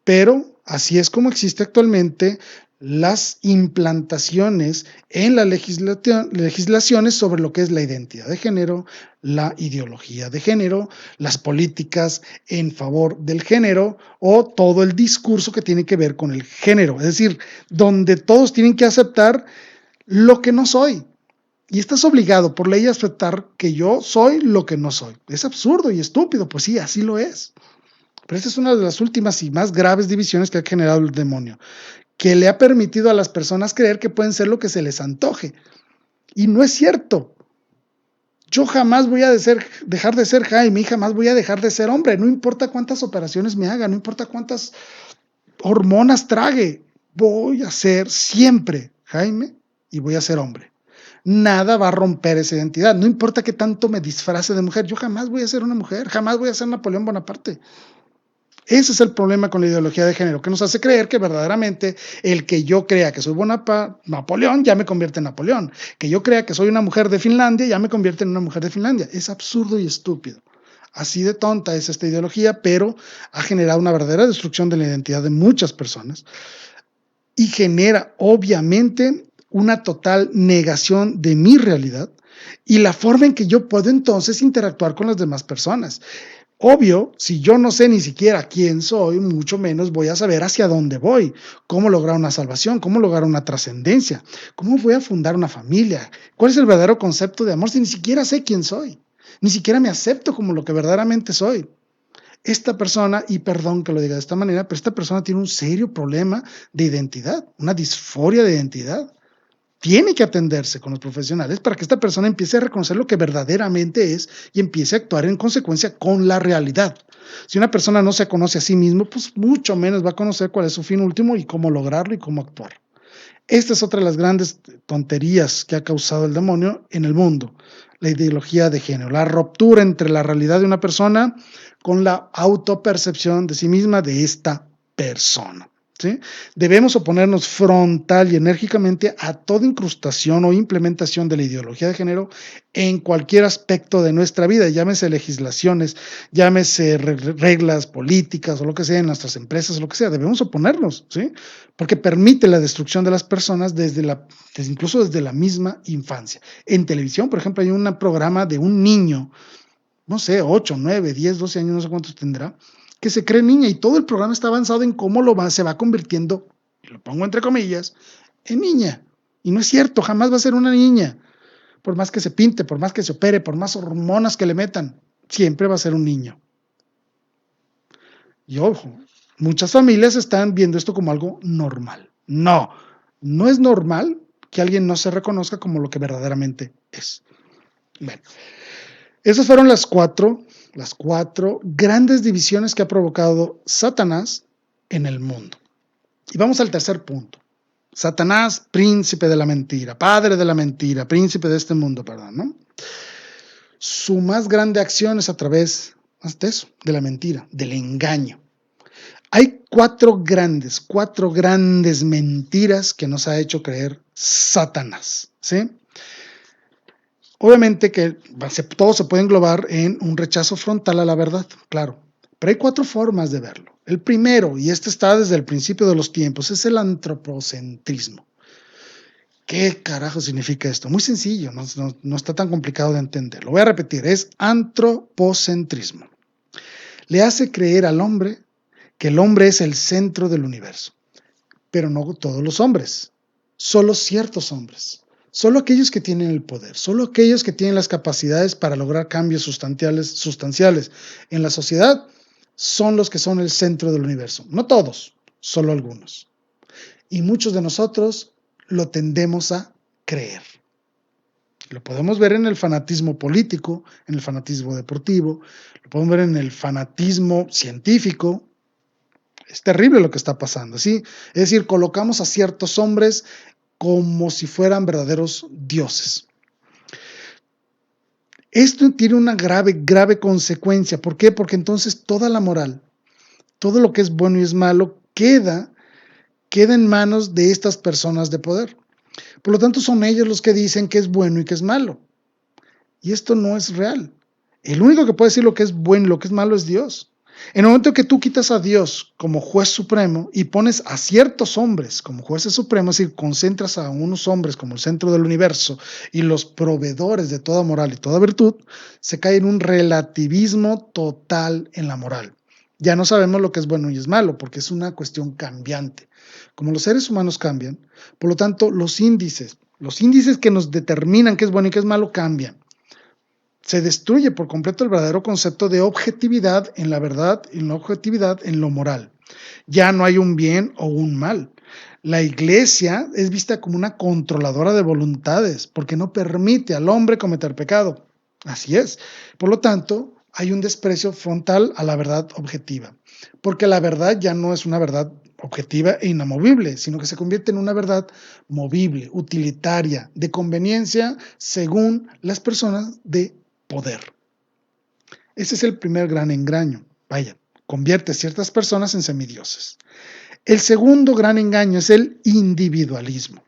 Pero así es como existe actualmente las implantaciones en las legislaciones sobre lo que es la identidad de género, la ideología de género, las políticas en favor del género o todo el discurso que tiene que ver con el género. Es decir, donde todos tienen que aceptar lo que no soy. Y estás obligado por ley a aceptar que yo soy lo que no soy. Es absurdo y estúpido, pues sí, así lo es. Pero esta es una de las últimas y más graves divisiones que ha generado el demonio, que le ha permitido a las personas creer que pueden ser lo que se les antoje. Y no es cierto. Yo jamás voy a dejar de ser Jaime, jamás voy a dejar de ser hombre. No importa cuántas operaciones me haga, no importa cuántas hormonas trague. Voy a ser siempre Jaime y voy a ser hombre. Nada va a romper esa identidad. No importa que tanto me disfrace de mujer. Yo jamás voy a ser una mujer, jamás voy a ser Napoleón Bonaparte. Ese es el problema con la ideología de género, que nos hace creer que verdaderamente el que yo crea que soy Napoleón ya me convierte en Napoleón. Que yo crea que soy una mujer de Finlandia ya me convierte en una mujer de Finlandia. Es absurdo y estúpido. Así de tonta es esta ideología, pero ha generado una verdadera destrucción de la identidad de muchas personas y genera obviamente una total negación de mi realidad y la forma en que yo puedo entonces interactuar con las demás personas. Obvio, si yo no sé ni siquiera quién soy, mucho menos voy a saber hacia dónde voy, cómo lograr una salvación, cómo lograr una trascendencia, cómo voy a fundar una familia, cuál es el verdadero concepto de amor si ni siquiera sé quién soy, ni siquiera me acepto como lo que verdaderamente soy. Esta persona, y perdón que lo diga de esta manera, pero esta persona tiene un serio problema de identidad, una disforia de identidad. Tiene que atenderse con los profesionales para que esta persona empiece a reconocer lo que verdaderamente es y empiece a actuar en consecuencia con la realidad. Si una persona no se conoce a sí mismo, pues mucho menos va a conocer cuál es su fin último y cómo lograrlo y cómo actuar. Esta es otra de las grandes tonterías que ha causado el demonio en el mundo, la ideología de género, la ruptura entre la realidad de una persona con la autopercepción de sí misma de esta persona. ¿Sí? Debemos oponernos frontal y enérgicamente a toda incrustación o implementación de la ideología de género en cualquier aspecto de nuestra vida, llámese legislaciones, llámese reglas políticas o lo que sea en nuestras empresas, o lo que sea, debemos oponernos, ¿sí? Porque permite la destrucción de las personas incluso desde la misma infancia. En televisión, por ejemplo, hay un programa de un niño, no sé, 8, 9, 10, 12 años, no sé cuántos tendrá, que se cree niña y todo el programa está avanzado en cómo se va convirtiendo, y lo pongo entre comillas, en niña. Y no es cierto, jamás va a ser una niña. Por más que se pinte, por más que se opere, por más hormonas que le metan, siempre va a ser un niño. Y ojo, muchas familias están viendo esto como algo normal. No, no es normal que alguien no se reconozca como lo que verdaderamente es. Bueno, esas fueron las cuatro grandes divisiones que ha provocado Satanás en el mundo. Y vamos al tercer punto. Satanás, príncipe de la mentira, padre de la mentira, príncipe de este mundo, perdón, ¿no? Su más grande acción es a través de eso, de la mentira, del engaño. Hay cuatro grandes mentiras que nos ha hecho creer Satanás, ¿sí? Obviamente que todo se puede englobar en un rechazo frontal a la verdad, claro, pero hay cuatro formas de verlo. El primero, y este está desde el principio de los tiempos, es el antropocentrismo. ¿Qué carajo significa esto? Muy sencillo, no está tan complicado de entender. Lo voy a repetir, es antropocentrismo. Le hace creer al hombre que el hombre es el centro del universo, pero no todos los hombres, solo ciertos hombres, solo aquellos que tienen el poder, solo aquellos que tienen las capacidades para lograr cambios sustanciales en la sociedad son los que son el centro del universo. No todos, solo algunos. Y muchos de nosotros lo tendemos a creer. Lo podemos ver en el fanatismo político, en el fanatismo deportivo, lo podemos ver en el fanatismo científico. Es terrible lo que está pasando, ¿sí? Es decir, colocamos a ciertos hombres como si fueran verdaderos dioses. Esto tiene una grave consecuencia. ¿Por qué? Porque entonces toda la moral, todo lo que es bueno y es malo, queda en manos de estas personas de poder. Por lo tanto, son ellos los que dicen que es bueno y que es malo. Y esto no es real. El único que puede decir lo que es bueno y lo que es malo es Dios. En el momento que tú quitas a Dios como juez supremo y pones a ciertos hombres como jueces supremos, es decir, concentras a unos hombres como el centro del universo y los proveedores de toda moral y toda virtud, se cae en un relativismo total en la moral. Ya no sabemos lo que es bueno y es malo porque es una cuestión cambiante. Como los seres humanos cambian, por lo tanto, los índices que nos determinan qué es bueno y qué es malo cambian. Se destruye por completo el verdadero concepto de objetividad en la verdad y la objetividad en lo moral. Ya no hay un bien o un mal. La iglesia es vista como una controladora de voluntades porque no permite al hombre cometer pecado. Así es. Por lo tanto, hay un desprecio frontal a la verdad objetiva, porque la verdad ya no es una verdad objetiva e inamovible, sino que se convierte en una verdad movible, utilitaria, de conveniencia según las personas de poder. Ese es el primer gran engaño. Vaya, convierte a ciertas personas en semidioses. El segundo gran engaño es el individualismo.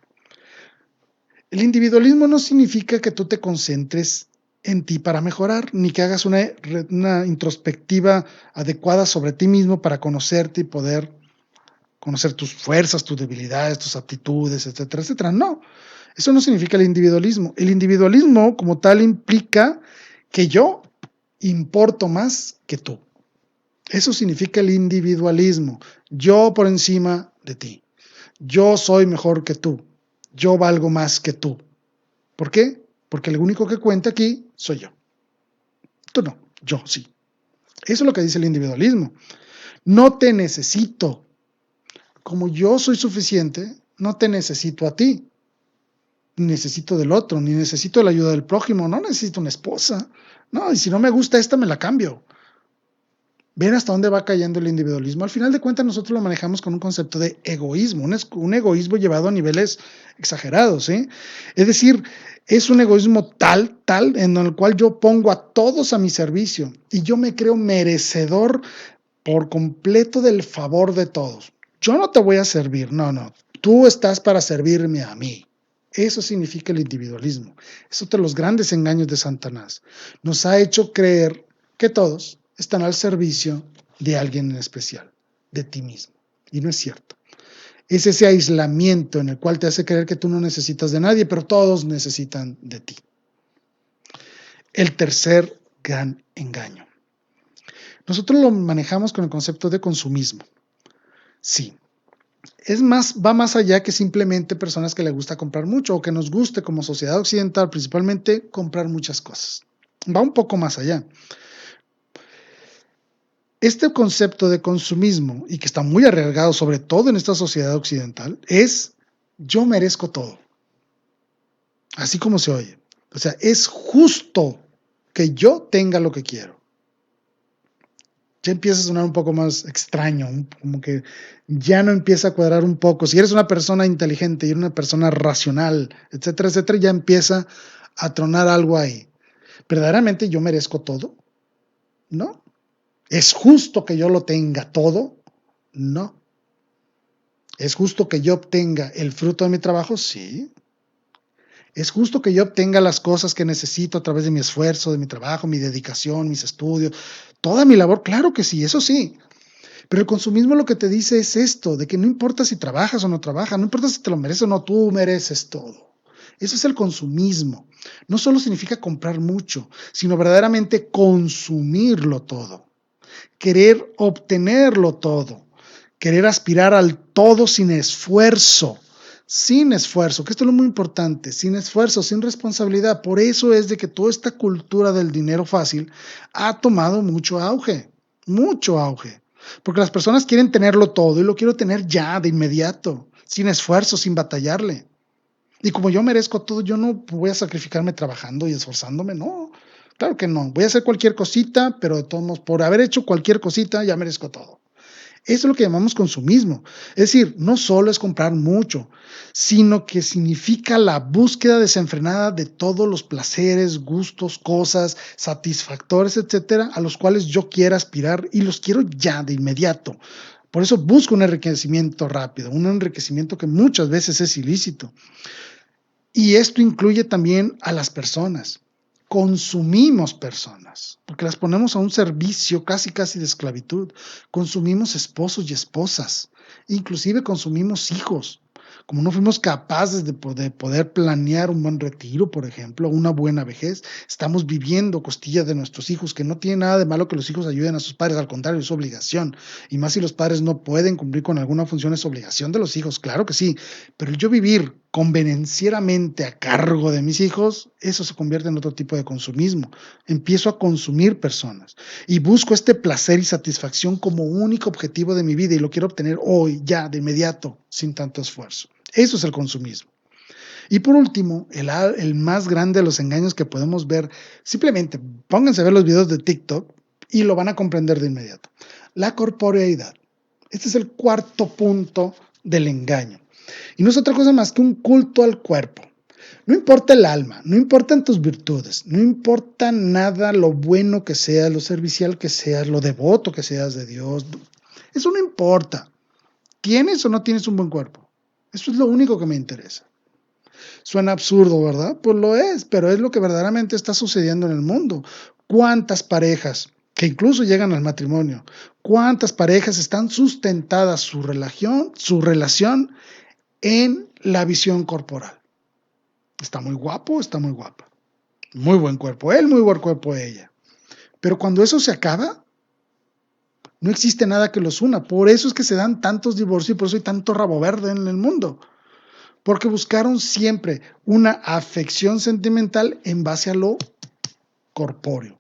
El individualismo no significa que tú te concentres en ti para mejorar, ni que hagas una introspectiva adecuada sobre ti mismo para conocerte y poder conocer tus fuerzas, tus debilidades, tus aptitudes, etcétera, etcétera. No, eso no significa el individualismo. El individualismo como tal implica que yo importo más que tú. Eso significa el individualismo. Yo por encima de ti. Yo soy mejor que tú. Yo valgo más que tú. ¿Por qué? Porque el único que cuenta aquí soy yo. Tú no, yo sí. Eso es lo que dice el individualismo. No te necesito. Como yo soy suficiente, no te necesito a ti. Ni necesito del otro, ni necesito la ayuda del prójimo. No necesito una esposa. No, y si no me gusta esta, me la cambio. Ven hasta dónde va cayendo el individualismo. Al final de cuentas, nosotros lo manejamos con un concepto de egoísmo, un egoísmo llevado a niveles exagerados, ¿sí? Es decir, es un egoísmo tal, en el cual yo pongo a todos a mi servicio y yo me creo merecedor por completo del favor de todos. Yo no te voy a servir, no. Tú estás para servirme a mí. Eso significa el individualismo. Es otro de los grandes engaños de Satanás. Nos ha hecho creer que todos están al servicio de alguien en especial, de ti mismo. Y no es cierto. Es ese aislamiento en el cual te hace creer que tú no necesitas de nadie, pero todos necesitan de ti. El tercer gran engaño. Nosotros lo manejamos con el concepto de consumismo. Sí. Va más allá que simplemente personas que les gusta comprar mucho o que nos guste como sociedad occidental principalmente comprar muchas cosas. Va un poco más allá. Este concepto de consumismo, y que está muy arraigado sobre todo en esta sociedad occidental, es yo merezco todo. Así como se oye. O sea, es justo que yo tenga lo que quiero. Ya empieza a sonar un poco más extraño, como que ya no empieza a cuadrar un poco. Si eres una persona inteligente y eres una persona racional, etcétera, etcétera, ya empieza a tronar algo ahí. ¿Verdaderamente yo merezco todo? No. ¿Es justo que yo lo tenga todo? No. ¿Es justo que yo obtenga el fruto de mi trabajo? Sí. ¿Es justo que yo obtenga las cosas que necesito a través de mi esfuerzo, de mi trabajo, mi dedicación, mis estudios, toda mi labor? Claro que sí, eso sí. Pero el consumismo lo que te dice es esto, de que no importa si trabajas o no trabajas, no importa si te lo mereces o no, tú mereces todo. Eso es el consumismo. No solo significa comprar mucho, sino verdaderamente consumirlo todo. Querer obtenerlo todo. Querer aspirar al todo sin esfuerzo. Sin esfuerzo, que esto es lo muy importante, sin esfuerzo, sin responsabilidad. Por eso es de que toda esta cultura del dinero fácil ha tomado mucho auge. Porque las personas quieren tenerlo todo y lo quiero tener ya, de inmediato, sin esfuerzo, sin batallarle. Y como yo merezco todo, yo no voy a sacrificarme trabajando y esforzándome, no. Claro que no. Voy a hacer cualquier cosita, pero de todos modos, por haber hecho cualquier cosita, ya merezco todo. Eso es lo que llamamos consumismo. Es decir, no solo es comprar mucho, sino que significa la búsqueda desenfrenada de todos los placeres, gustos, cosas, satisfactores, etcétera, a los cuales yo quiera aspirar y los quiero ya de inmediato. Por eso busco un enriquecimiento rápido, un enriquecimiento que muchas veces es ilícito. Y esto incluye también a las personas. Consumimos personas, porque las ponemos a un servicio casi de esclavitud. Consumimos esposos y esposas, inclusive consumimos hijos. Como no fuimos capaces de poder planear un buen retiro, por ejemplo, una buena vejez, estamos viviendo costillas de nuestros hijos, que no tiene nada de malo que los hijos ayuden a sus padres, al contrario, es su obligación. Y más si los padres no pueden cumplir con alguna función, es obligación de los hijos, claro que sí. Pero yo vivir convenencieramente a cargo de mis hijos, eso se convierte en otro tipo de consumismo. Empiezo a consumir personas y busco este placer y satisfacción como único objetivo de mi vida y lo quiero obtener hoy, ya, de inmediato, sin tanto esfuerzo. Eso es el consumismo. Y por último, el más grande de los engaños que podemos ver, simplemente pónganse a ver los videos de TikTok y lo van a comprender de inmediato. La corporeidad. Este es el cuarto punto del engaño. Y no es otra cosa más que un culto al cuerpo. No importa el alma, no importan tus virtudes, no importa nada lo bueno que seas, lo servicial que seas, lo devoto que seas de Dios. Eso no importa. ¿Tienes o no tienes un buen cuerpo? Eso es lo único que me interesa. Suena absurdo, ¿verdad? Pues lo es, pero es lo que verdaderamente está sucediendo en el mundo. ¿Cuántas parejas que incluso llegan al matrimonio, cuántas parejas están sustentadas su relación en la visión corporal? Está muy guapo, está muy guapa. Muy buen cuerpo él, muy buen cuerpo ella. Pero cuando eso se acaba, no existe nada que los una. Por eso es que se dan tantos divorcios y por eso hay tanto rabo verde en el mundo. Porque buscaron siempre una afección sentimental en base a lo corpóreo.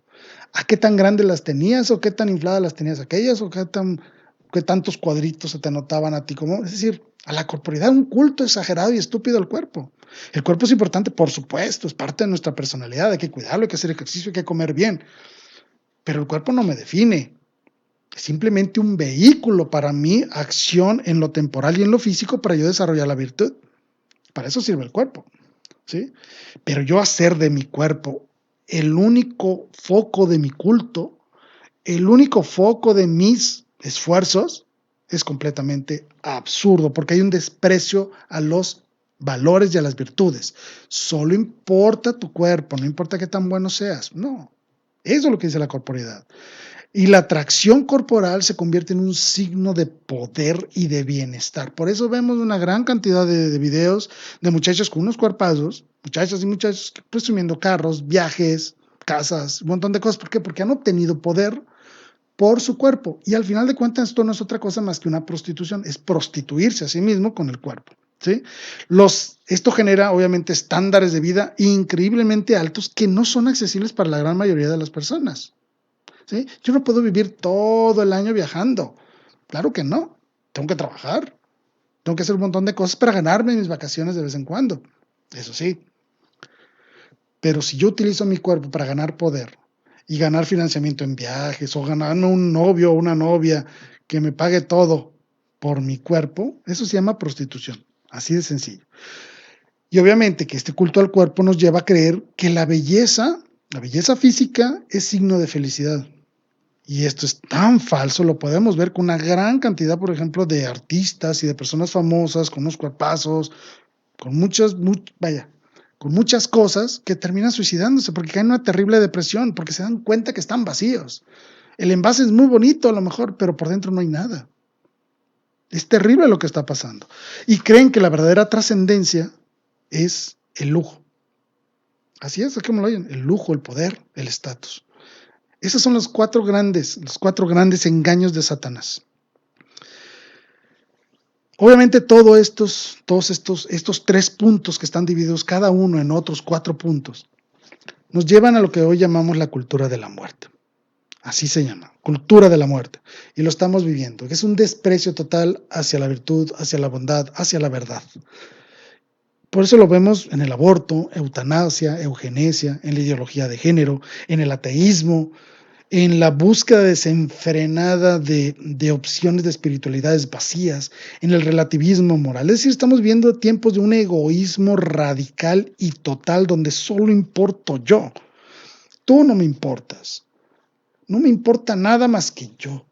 ¿A qué tan grandes las tenías o qué tan infladas las tenías aquellas o qué tantos cuadritos se te notaban a ti? Como, es decir, a la corporidad, un culto exagerado y estúpido al cuerpo. El cuerpo es importante, por supuesto, es parte de nuestra personalidad, hay que cuidarlo, hay que hacer ejercicio, hay que comer bien, pero el cuerpo no me define. Es simplemente un vehículo para mi acción en lo temporal y en lo físico para yo desarrollar la virtud. Para eso sirve el cuerpo, ¿sí? Pero yo hacer de mi cuerpo el único foco de mi culto, el único foco de mis esfuerzos, es completamente absurdo, porque hay un desprecio a los valores y a las virtudes. Solo importa tu cuerpo, no importa qué tan bueno seas. No, eso es lo que dice la corporeidad. Y la atracción corporal se convierte en un signo de poder y de bienestar. Por eso vemos una gran cantidad de videos de muchachos con unos cuerpazos, muchachas y muchachos presumiendo carros, viajes, casas, un montón de cosas. ¿Por qué? Porque han obtenido poder por su cuerpo. Y al final de cuentas esto no es otra cosa más que una prostitución, es prostituirse a sí mismo con el cuerpo. ¿Sí? Esto genera obviamente estándares de vida increíblemente altos que no son accesibles para la gran mayoría de las personas. ¿Sí? Yo no puedo vivir todo el año viajando. Claro que no. Tengo que trabajar. Tengo que hacer un montón de cosas para ganarme mis vacaciones de vez en cuando. Eso sí. Pero si yo utilizo mi cuerpo para ganar poder y ganar financiamiento en viajes o ganarme un novio o una novia que me pague todo por mi cuerpo, eso se llama prostitución. Así de sencillo. Y obviamente que este culto al cuerpo nos lleva a creer que la belleza física es signo de felicidad. Y esto es tan falso, lo podemos ver con una gran cantidad, por ejemplo, de artistas y de personas famosas, con unos cuerpazos, con con muchas cosas que terminan suicidándose porque caen en una terrible depresión, porque se dan cuenta que están vacíos. El envase es muy bonito a lo mejor, pero por dentro no hay nada. Es terrible lo que está pasando. Y creen que la verdadera trascendencia es el lujo. Así es como lo oyen, el lujo, el poder, el estatus. Esos son los cuatro grandes engaños de Satanás. Obviamente todos estos 3 puntos que están divididos cada uno en otros 4 puntos, nos llevan a lo que hoy llamamos la cultura de la muerte. Así se llama, cultura de la muerte. Y lo estamos viviendo, que es un desprecio total hacia la virtud, hacia la bondad, hacia la verdad. Por eso lo vemos en el aborto, eutanasia, eugenesia, en la ideología de género, en el ateísmo, en la búsqueda desenfrenada de opciones de espiritualidades vacías, en el relativismo moral. Es decir, estamos viendo tiempos de un egoísmo radical y total donde solo importo yo. Tú no me importas. No me importa nada más que yo.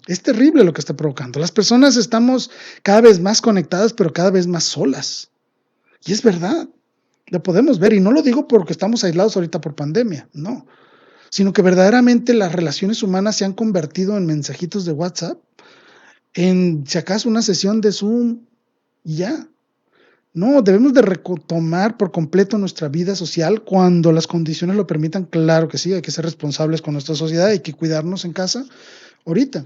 Es terrible lo que está provocando. Las personas estamos cada vez más conectadas, pero cada vez más solas. Y es verdad. Lo podemos ver. Y no lo digo porque estamos aislados ahorita por pandemia. No, sino que verdaderamente las relaciones humanas se han convertido en mensajitos de WhatsApp, en si acaso una sesión de Zoom y ya. No, debemos de retomar por completo nuestra vida social cuando las condiciones lo permitan. Claro que sí, hay que ser responsables con nuestra sociedad, hay que cuidarnos en casa ahorita.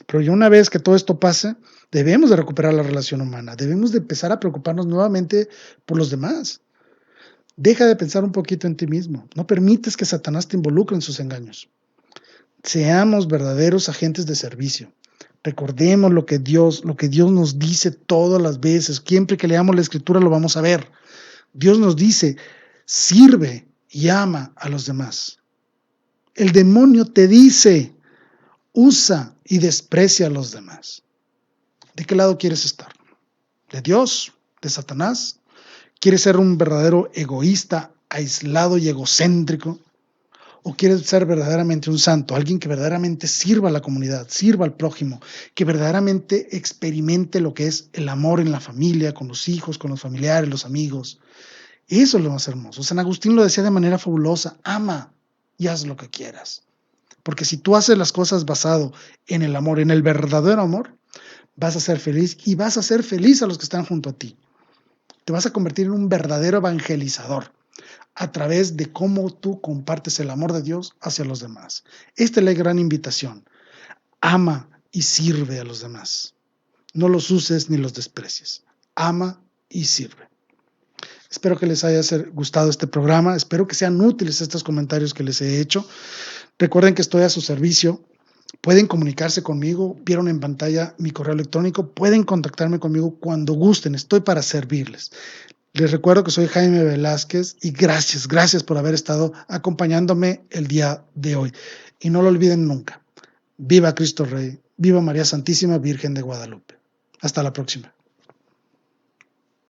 Pero ya una vez que todo esto pase, debemos de recuperar la relación humana, debemos de empezar a preocuparnos nuevamente por los demás. Deja de pensar un poquito en ti mismo. No permites que Satanás te involucre en sus engaños. Seamos verdaderos agentes de servicio. Recordemos lo que Dios nos dice todas las veces. Siempre que leamos la Escritura lo vamos a ver. Dios nos dice, sirve y ama a los demás. El demonio te dice, usa y desprecia a los demás. ¿De qué lado quieres estar? ¿De Dios? ¿De Satanás? ¿Quieres ser un verdadero egoísta, aislado y egocéntrico? ¿O quieres ser verdaderamente un santo? Alguien que verdaderamente sirva a la comunidad, sirva al prójimo, que verdaderamente experimente lo que es el amor en la familia, con los hijos, con los familiares, los amigos. Eso es lo más hermoso. San Agustín lo decía de manera fabulosa: ama y haz lo que quieras. Porque si tú haces las cosas basado en el amor, en el verdadero amor, vas a ser feliz y vas a hacer feliz a los que están junto a ti. Te vas a convertir en un verdadero evangelizador a través de cómo tú compartes el amor de Dios hacia los demás. Esta es la gran invitación. Ama y sirve a los demás. No los uses ni los desprecies. Ama y sirve. Espero que les haya gustado este programa. Espero que sean útiles estos comentarios que les he hecho. Recuerden que estoy a su servicio. Pueden comunicarse conmigo. Vieron en pantalla mi correo electrónico. Pueden contactarme conmigo cuando gusten. Estoy para servirles. Les recuerdo que soy Jaime Velázquez y gracias por haber estado acompañándome el día de hoy. Y no lo olviden nunca. Viva Cristo Rey. Viva María Santísima Virgen de Guadalupe. Hasta la próxima.